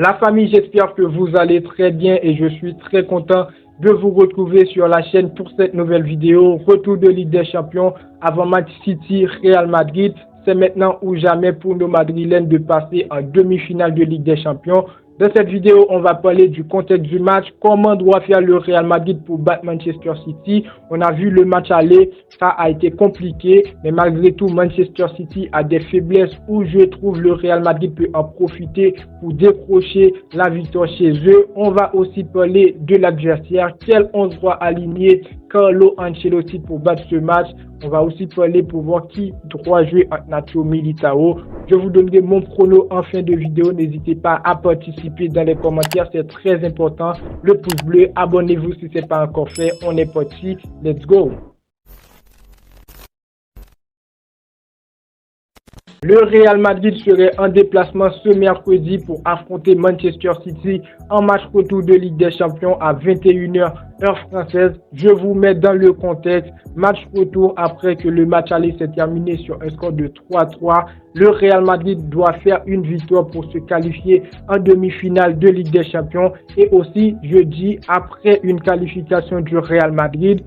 La famille, j'espère que vous allez très bien et je suis très content de vous retrouver sur la chaîne pour cette nouvelle vidéo. Retour de Ligue des Champions avant match City Real Madrid. C'est maintenant ou jamais pour nos Madrilènes de passer en demi-finale de Ligue des Champions. Dans cette vidéo, on va parler du contexte du match, comment doit faire le Real Madrid pour battre Manchester City. On a vu le match aller, ça a été compliqué, mais malgré tout, Manchester City a des faiblesses où je trouve le Real Madrid peut en profiter pour décrocher la victoire chez eux. On va aussi parler de l'adversaire, quel 11 doit aligner Carlo Ancelotti pour battre ce match. On va aussi parler pour voir qui doit jouer entre Nacho Militao. Je vous donnerai mon prono en fin de vidéo. N'hésitez pas à participer dans les commentaires, c'est très important. Le pouce bleu, abonnez-vous si ce n'est pas encore fait. On est parti, let's go! Le Real Madrid serait en déplacement ce mercredi pour affronter Manchester City en match retour de Ligue des Champions à 21h heure française. Je vous mets dans le contexte. Match retour après que le match aller s'est terminé sur un score de 3-3. Le Real Madrid doit faire une victoire pour se qualifier en demi-finale de Ligue des Champions. Et aussi, je dis, après une qualification du Real Madrid,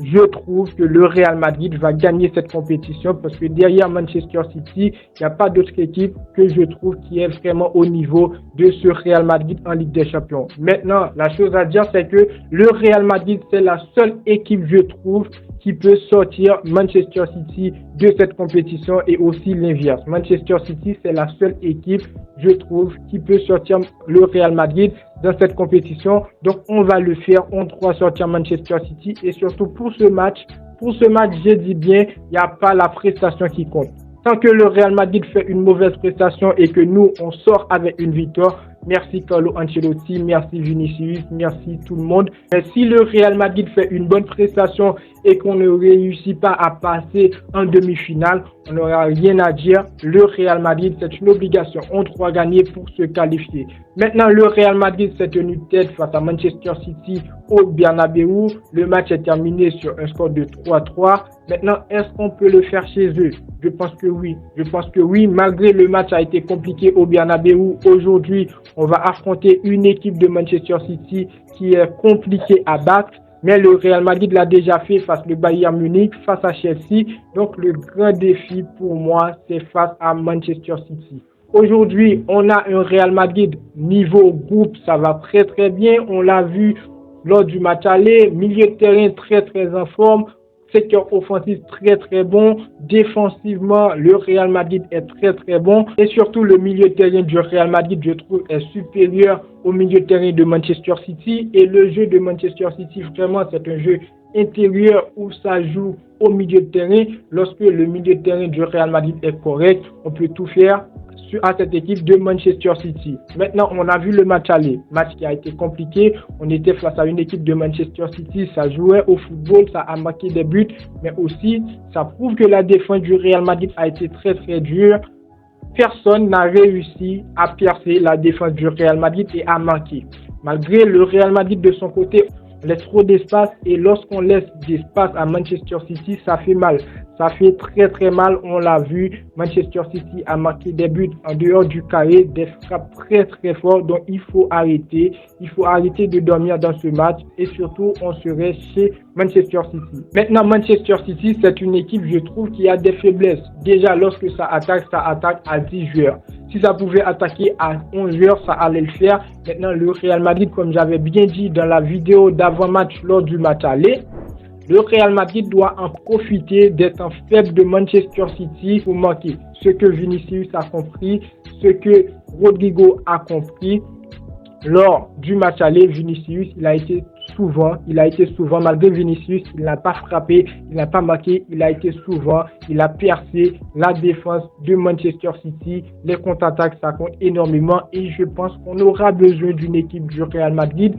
je trouve que le Real Madrid va gagner cette compétition parce que derrière Manchester City, il n'y a pas d'autre équipe que je trouve qui est vraiment au niveau de ce Real Madrid en Ligue des Champions. Maintenant, la chose à dire, c'est que le Real Madrid, c'est la seule équipe, je trouve, qui peut sortir Manchester City de cette compétition et aussi l'inverse. Manchester City, c'est la seule équipe, je trouve, qui peut sortir le Real Madrid dans cette compétition. Donc, on va le faire. On doit sortir Manchester City et surtout pour ce match, je dis bien, il n'y a pas la prestation qui compte. Tant que le Real Madrid fait une mauvaise prestation et que nous, on sort avec une victoire, merci Carlo Ancelotti, merci Vinicius, merci tout le monde. Mais si le Real Madrid fait une bonne prestation et qu'on ne réussit pas à passer en demi-finale, on n'aura rien à dire. Le Real Madrid, c'est une obligation. On doit gagner pour se qualifier. Maintenant, le Real Madrid s'est tenu tête face à Manchester City au Bernabeu. Le match est terminé sur un score de 3-3. Maintenant, est-ce qu'on peut le faire chez eux? Je pense que oui. Je pense que oui. Malgré le match a été compliqué au Bernabeu, aujourd'hui, on va affronter une équipe de Manchester City qui est compliquée à battre. Mais le Real Madrid l'a déjà fait face au Bayern Munich, face à Chelsea. Donc, le grand défi pour moi, c'est face à Manchester City. Aujourd'hui, on a un Real Madrid niveau groupe, ça va très très bien. On l'a vu lors du match aller, milieu de terrain très très en forme. Secteur offensif très très bon. Défensivement, le Real Madrid est très très bon. Et surtout, le milieu de terrain du Real Madrid, je trouve, est supérieur au milieu de terrain de Manchester City. Et le jeu de Manchester City, vraiment, c'est un jeu intérieur où ça joue au milieu de terrain. Lorsque le milieu de terrain du Real Madrid est correct, on peut tout faire à cette équipe de Manchester City. Maintenant, on a vu le match aller. Match qui a été compliqué. On était face à une équipe de Manchester City. Ça jouait au football, ça a marqué des buts. Mais aussi, ça prouve que la défense du Real Madrid a été très très dure. Personne n'a réussi à percer la défense du Real Madrid et à marquer. Malgré le Real Madrid de son côté, on laisse trop d'espace et lorsqu'on laisse d'espace à Manchester City, ça fait mal. Ça fait très très mal, on l'a vu. Manchester City a marqué des buts en dehors du carré, des frappes très très fortes. Donc il faut arrêter. Il faut arrêter de dormir dans ce match et surtout on serait chez Manchester City. Maintenant Manchester City, c'est une équipe, je trouve, qui a des faiblesses. Déjà lorsque ça attaque à 10 joueurs. Si ça pouvait attaquer à 11 joueurs, ça allait le faire. Maintenant le Real Madrid, comme j'avais bien dit dans la vidéo d'avant-match lors du match aller, le Real Madrid doit en profiter d'être en faible de Manchester City pour marquer. Ce que Vinicius a compris, ce que Rodrigo a compris. Lors du match aller, Vinicius, il a été souvent, malgré Vinicius, il n'a pas frappé, il n'a pas marqué, il a été souvent, il a percé la défense de Manchester City. Les contre-attaques, ça compte énormément et je pense qu'on aura besoin d'une équipe du Real Madrid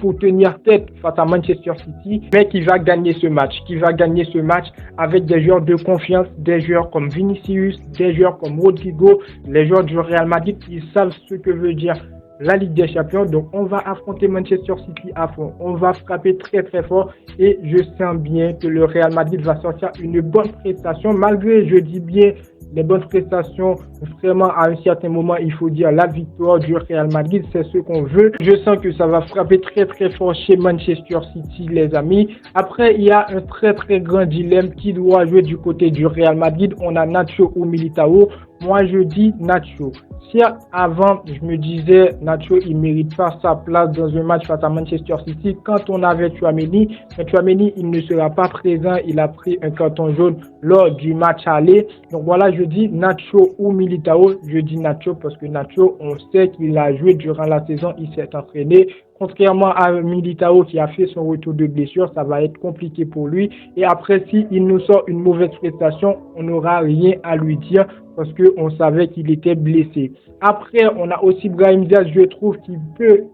pour tenir tête face à Manchester City, mais qui va gagner ce match, avec des joueurs de confiance, des joueurs comme Vinicius, des joueurs comme Rodrigo, les joueurs du Real Madrid, ils savent ce que veut dire la Ligue des Champions. Donc, on va affronter Manchester City à fond. On va frapper très très fort et je sens bien que le Real Madrid va sortir une bonne prestation malgré, je dis bien, les bonnes prestations. Vraiment, à un certain moment, il faut dire la victoire du Real Madrid, c'est ce qu'on veut. Je sens que ça va frapper très très fort chez Manchester City, les amis. Après, il y a un très très grand dilemme qui doit jouer du côté du Real Madrid. On a Nacho ou Militao. Moi, je dis Nacho. Si avant, je me disais, Nacho, il mérite pas sa place dans un match face à Manchester City. Quand on avait Tchouaméni, mais Tchouaméni, il ne sera pas présent. Il a pris un carton jaune lors du match aller. Donc voilà, je dis Nacho ou Militao. Je dis Nacho parce que Nacho, on sait qu'il a joué durant la saison. Il s'est entraîné. Contrairement à Militao qui a fait son retour de blessure, ça va être compliqué pour lui. Et après, s'il nous sort une mauvaise prestation, on n'aura rien à lui dire parce qu'on savait qu'il était blessé. Après, on a aussi Brahim Diaz, je trouve qu'il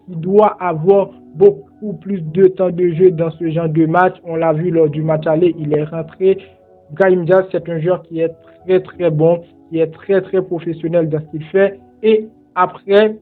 doit avoir beaucoup plus de temps de jeu dans ce genre de match. On l'a vu lors du match aller, il est rentré. Brahim Diaz, c'est un joueur qui est très très bon, qui est très très professionnel dans ce qu'il fait. Et après,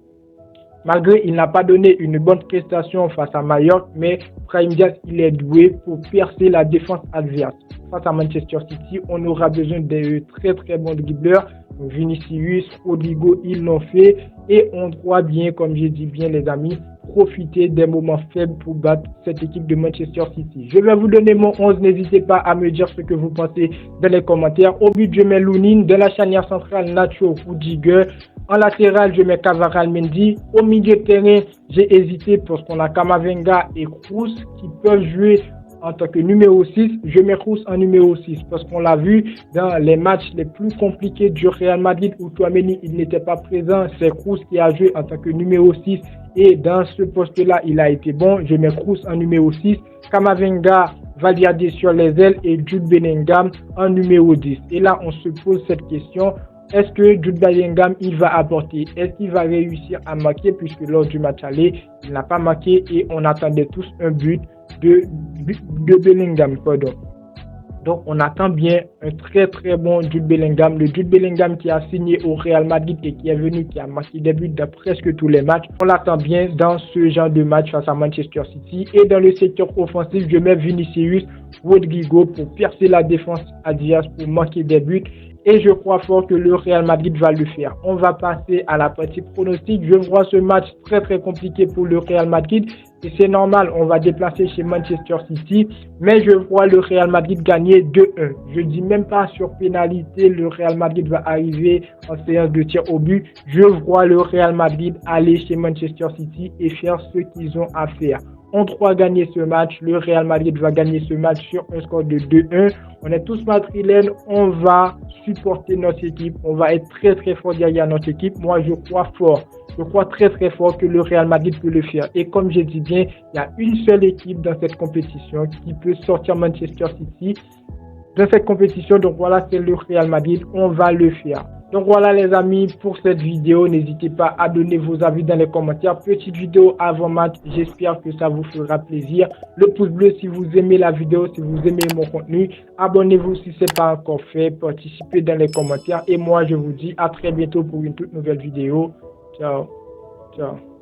malgré il n'a pas donné une bonne prestation face à Mallorca, mais Brahim Diaz, il est doué pour percer la défense adverse. Face à Manchester City, on aura besoin de très très bons dribbleurs. Vinicius, Rodrigo, ils l'ont fait. Et on doit bien, comme j'ai dit bien les amis, profiter des moments faibles pour battre cette équipe de Manchester City. Je vais vous donner mon 11. N'hésitez pas à me dire ce que vous pensez dans les commentaires. Au but, je mets Lunin. De la charnière centrale, Nacho, Rudiger. En latéral, je mets Cavaral, Mendy. Au milieu de terrain, j'ai hésité parce qu'on a Camavinga et Kroos qui peuvent jouer en tant que numéro 6. Je mets Kroos en numéro 6 parce qu'on l'a vu dans les matchs les plus compliqués du Real Madrid où Tchouaméni il n'était pas présent. C'est Kroos qui a joué en tant que numéro 6 et dans ce poste-là, il a été bon. Je mets Kroos en numéro 6. Camavinga, Valverde sur les ailes et Jude Bellingham en numéro 10. Et là, on se pose cette question. Est-ce que Jude Bellingham, il va apporter? Est-ce qu'il va réussir à marquer puisque lors du match aller, il n'a pas marqué et on attendait tous un but de Bellingham, pardon. Donc, on attend bien un très très bon Jude Bellingham. Le Jude Bellingham qui a signé au Real Madrid et qui est venu, qui a marqué des buts dans presque tous les matchs. On l'attend bien dans ce genre de match face à Manchester City. Et dans le secteur offensif, je mets Vinicius, Rodrigo pour percer la défense adverse, pour marquer des buts. Et je crois fort que le Real Madrid va le faire. On va passer à la partie pronostic. Je vois ce match très très compliqué pour le Real Madrid. Et c'est normal, on va déplacer chez Manchester City. Mais je vois le Real Madrid gagner 2-1. Je dis même pas sur pénalité, le Real Madrid va arriver en séance de tir au but. Je vois le Real Madrid aller chez Manchester City et faire ce qu'ils ont à faire. On doit gagner ce match. Le Real Madrid va gagner ce match sur un score de 2-1. On est tous madrilènes. On va supporter notre équipe. On va être très très fort derrière notre équipe. Moi, je crois fort. Je crois très très fort que le Real Madrid peut le faire. Et comme je dis bien, il y a une seule équipe dans cette compétition qui peut sortir Manchester City dans cette compétition. Donc voilà, c'est le Real Madrid. On va le faire. Donc voilà les amis pour cette vidéo. N'hésitez pas à donner vos avis dans les commentaires. Petite vidéo avant match. J'espère que ça vous fera plaisir. Le pouce bleu si vous aimez la vidéo, si vous aimez mon contenu. Abonnez-vous si ce n'est pas encore fait. Participez dans les commentaires. Et moi je vous dis à très bientôt pour une toute nouvelle vidéo. Ciao. Ciao.